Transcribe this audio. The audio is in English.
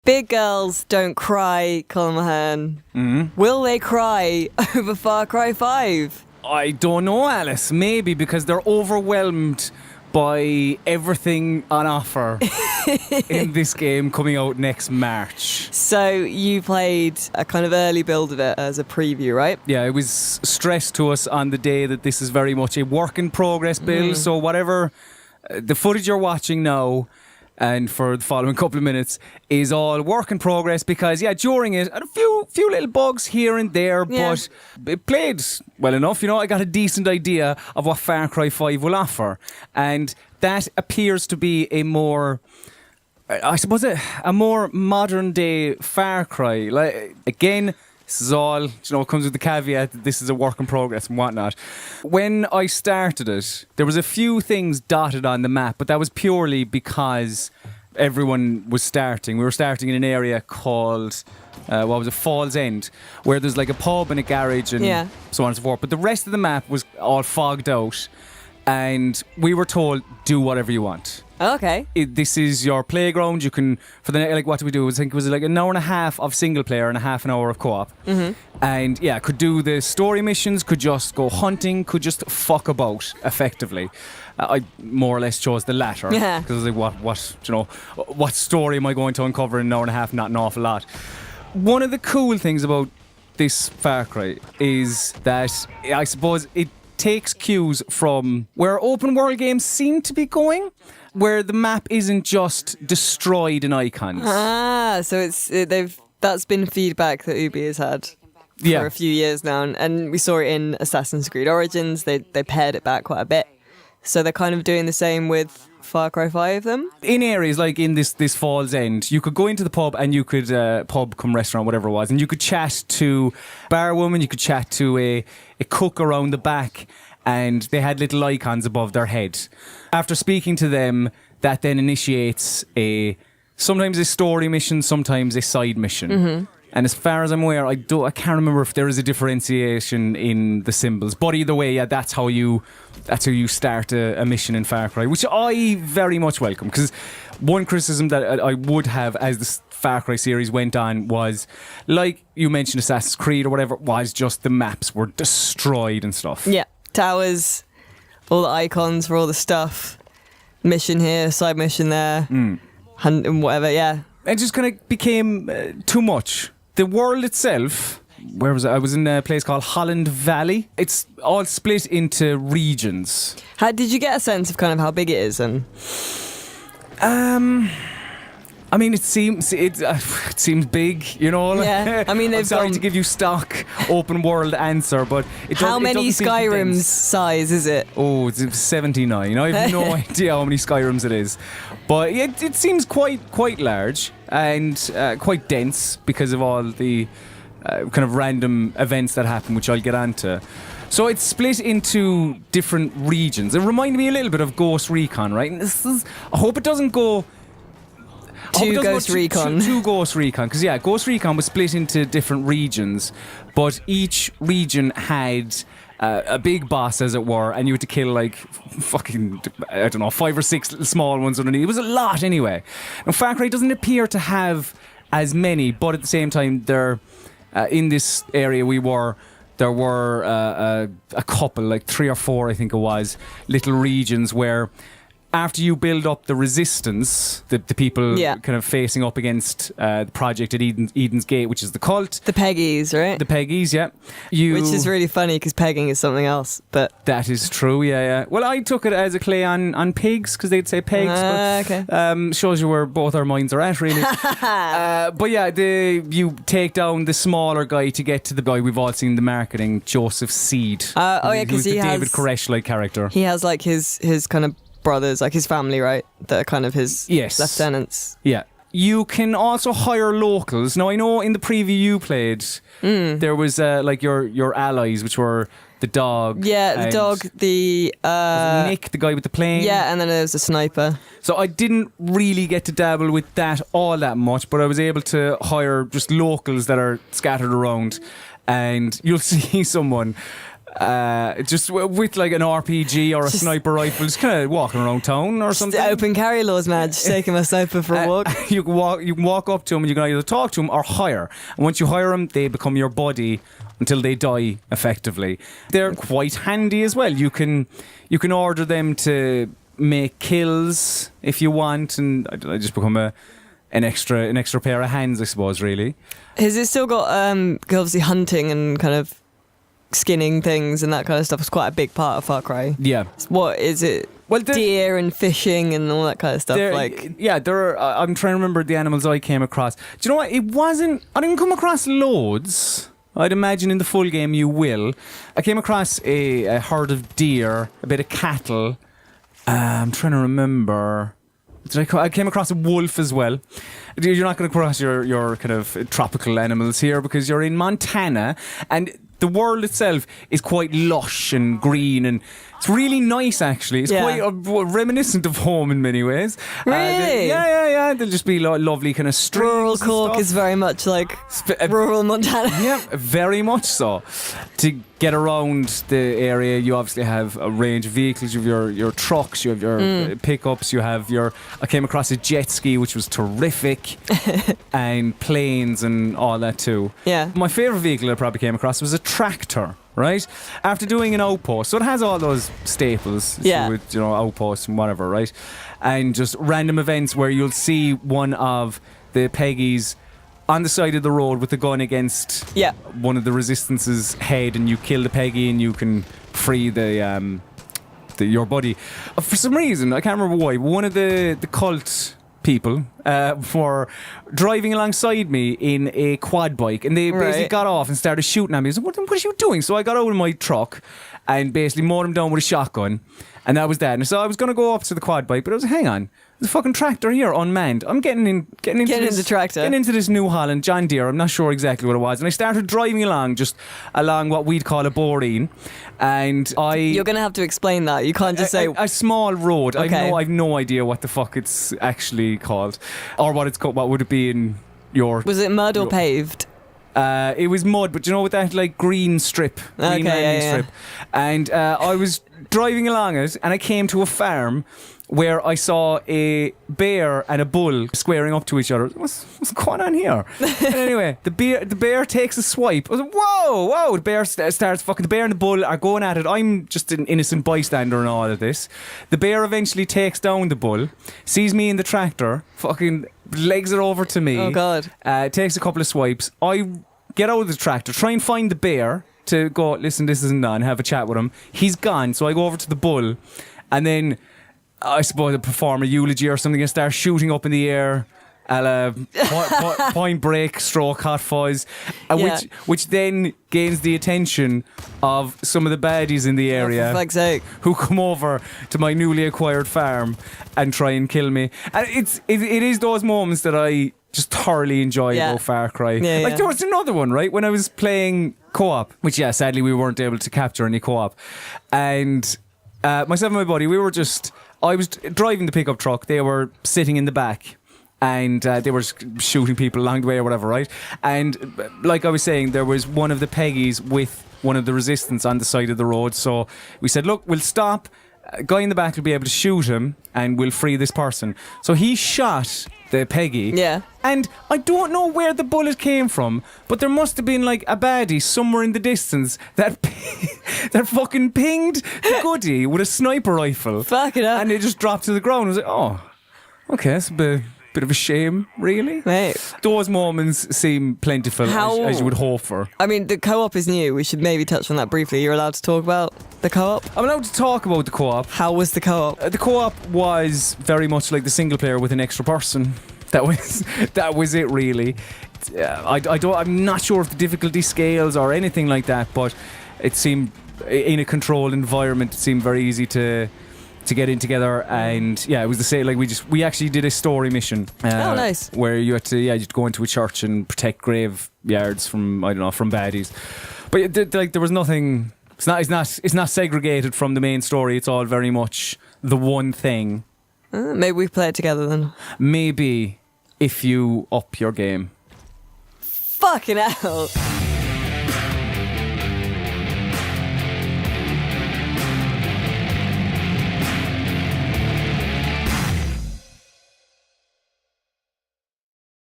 Big girls don't cry, Colin Mahern. Will they cry over Far Cry 5? I don't know, Alice. Maybe because they're overwhelmed by everything on offer in this game coming out next March. So you played a kind of early build of it as a preview, right? Yeah, it was stressed to us on the day that this is very much a work in progress build. So whatever the footage you're watching now and for the following couple of minutes is all work in progress because, during it, a few little bugs here and there, but it played well enough. You know, I got a decent idea of what Far Cry 5 will offer. And that appears to be a more, I suppose, a more modern day Far Cry. Like, again, this is all, it comes with the caveat that this is a work in progress and whatnot. When I started it, there was a few things dotted on the map, but that was purely because everyone was starting. We were starting in an area called, Falls End, where there's like a pub and a garage and so on and so forth. But the rest of the map was all fogged out, and we were told, do whatever you want. Okay. This is your playground. You can, for the what did we do? I think it was like an hour and a half of single player and a half an hour of co-op. And could do the story missions, could just go hunting, could just fuck about effectively. I more or less chose the latter because I was like, what story am I going to uncover in an hour and a half? Not an awful lot. One of the cool things about this Far Cry is that I suppose it takes cues from where open world games seem to be going, where the map isn't just destroyed in icons. So that's been feedback that Ubi has had for a few years now, and we saw it in Assassin's Creed Origins. They pared it back quite a bit, so they're kind of doing the same with Far Cry 5 them. In areas like in this Falls End, you could go into the pub and you could pub come restaurant, whatever it was, and you could chat to a bar woman, you could chat to a cook around the back, and they had little icons above their head. After speaking to them, that then initiates sometimes a story mission, sometimes a side mission. And as far as I'm aware, I can't remember if there is a differentiation in the symbols. But either way, that's how you start a mission in Far Cry, which I very much welcome. Because one criticism that I would have as the Far Cry series went on was, like you mentioned Assassin's Creed or whatever, was just the maps were destroyed and stuff. Yeah, towers, all the icons for all the stuff. Mission here, side mission there, hunt and whatever, It just kind of became too much. The world itself, where was it? I was in a place called Holland Valley. It's all split into regions. How did you get a sense of kind of how big it is? And I mean, it seems big, you know. Yeah, I mean, I'm sorry to give you stock open world answer, but how many Skyrim's size is it? Oh, it's 79. I have no idea how many Skyrims it is, but it seems quite large and quite dense because of all the kind of random events that happen, which I'll get onto. So it's split into different regions. It reminded me a little bit of Ghost Recon, right? And I hope it doesn't go to Ghost Recon. To Ghost Recon, because Ghost Recon was split into different regions, but each region had a big boss, as it were, and you had to kill like fucking, I don't know, 5 or 6 small ones underneath. It was a lot anyway. Now Far Cry doesn't appear to have as many, but at the same time, there in this area there were a couple, like 3 or 4, I think it was, little regions where, after you build up the resistance, the people kind of facing up against the project at Eden's Gate, which is the cult. The Peggies, right? The Peggies, yeah. Which is really funny because pegging is something else. But that is true, yeah. Well, I took it as a play on pigs because they'd say pegs. Okay. Shows you where both our minds are at, really. But you take down the smaller guy to get to the guy we've all seen in the marketing, Joseph Seed. Because he has David Koresh-like character. He has like his kind of brothers, like his family, right? That are kind of his lieutenants. Yeah. You can also hire locals. Now, I know in the preview you played, there was like your allies, which were the dog. Yeah, the dog, the Nick, the guy with the plane. Yeah, and then there was a sniper. So I didn't really get to dabble with that all that much, but I was able to hire just locals that are scattered around, and you'll see someone. just with like an RPG or a sniper rifle, just kind of walking around town or something. Open carry laws, man. Just taking my sniper for a walk. You can walk up to them and you can either talk to them or hire. And once you hire them, they become your buddy until they die, effectively. They're quite handy as well. You can order them to make kills if you want, and I just become an extra pair of hands, I suppose, really. Has it still got obviously hunting and kind of skinning things and that kind of stuff is quite a big part of Far Cry. Yeah. What is it? Well, deer and fishing and all that kind of stuff. There are. I'm trying to remember the animals I came across. Do you know what? I didn't come across loads. I'd imagine in the full game you will. I came across a herd of deer, a bit of cattle. I'm trying to remember. I came across a wolf as well. You're not going to cross your kind of tropical animals here because you're in Montana and the world itself is quite lush and green and it's really nice, actually. It's quite reminiscent of home in many ways. Really? Yeah. There'll just be lovely kind of streams. Rural Cork is very much like rural Montana. Yeah, very much so. To get around the area, you obviously have a range of vehicles. You have your trucks, you have your pickups, you have I came across a jet ski, which was terrific, and planes and all that too. Yeah. My favourite vehicle I probably came across was a tractor. Right? After doing an outpost. So it has all those staples. Yeah. With, outposts and whatever, right? And just random events where you'll see one of the Peggies on the side of the road with the gun against one of the Resistance's head, and you kill the Peggy and you can free your buddy. For some reason, I can't remember why, one of the cult people were driving alongside me in a quad bike, and they basically got off and started shooting at me. I was like, what are you doing? So I got out of my truck and basically mowed them down with a shotgun, and that was that. And so I was going to go up to the quad bike, but I was like, hang on, there's a fucking tractor here unmanned. I'm getting into this New Holland John Deere. I'm not sure exactly what it was, and I started driving along what we'd call a boreen, and you're going to have to explain that. You can't just say a small road. Okay. I've no idea what the fuck it's actually called, or what it's called. What would it be in your? Was it mud or paved? It was mud, but with that like green strip, strip, and I was driving along it, and I came to a farm where I saw a bear and a bull squaring up to each other. What's going on here? And anyway, the bear takes a swipe. I was like, whoa! The bear starts fucking. The bear and the bull are going at it. I'm just an innocent bystander in all of this. The bear eventually takes down the bull, sees me in the tractor, fucking legs it over to me. Oh God! Takes a couple of swipes. I get out of the tractor, try and find the bear to go, listen, this isn't on, have a chat with him. He's gone, so I go over to the bull, and then I suppose I perform a eulogy or something and start shooting up in the air a la Point Break stroke Hot Fuzz, which then gains the attention of some of the baddies in the area who come over to my newly acquired farm and try and kill me. And it is those moments that I just thoroughly enjoy about Far Cry. There was another one, right, when I was playing co-op, which sadly we weren't able to capture any co-op, and myself and my buddy, I was driving the pickup truck, they were sitting in the back, and they were shooting people along the way or whatever, right? And like I was saying, there was one of the Peggies with one of the Resistance on the side of the road, so we said, look, we'll stop, a guy in the back will be able to shoot him and we'll free this person. So he shot the Peggy. Yeah. And I don't know where the bullet came from, but there must have been like a baddie somewhere in the distance that fucking pinged the goodie with a sniper rifle. Fuck it up. And it just dropped to the ground. I was like, oh, okay, that's a bit of a shame, really. Mate. Those moments seem plentiful, as you would hope for. I mean, the co-op is new. We should maybe touch on that briefly. You're allowed to talk about the co-op? I'm allowed to talk about the co-op. How was the co-op? The co-op was very much like the single player with an extra person. That was it, really. I'm not sure of the difficulty scales or anything like that, but it seemed, in a controlled environment, it seemed very easy to get in together, and it was the same. Like we actually did a story mission. Nice. Where you had to go into a church and protect graveyards from baddies. But there was nothing. It's not segregated from the main story. It's all very much the one thing. Maybe we play it together then. Maybe if you up your game. Fucking hell.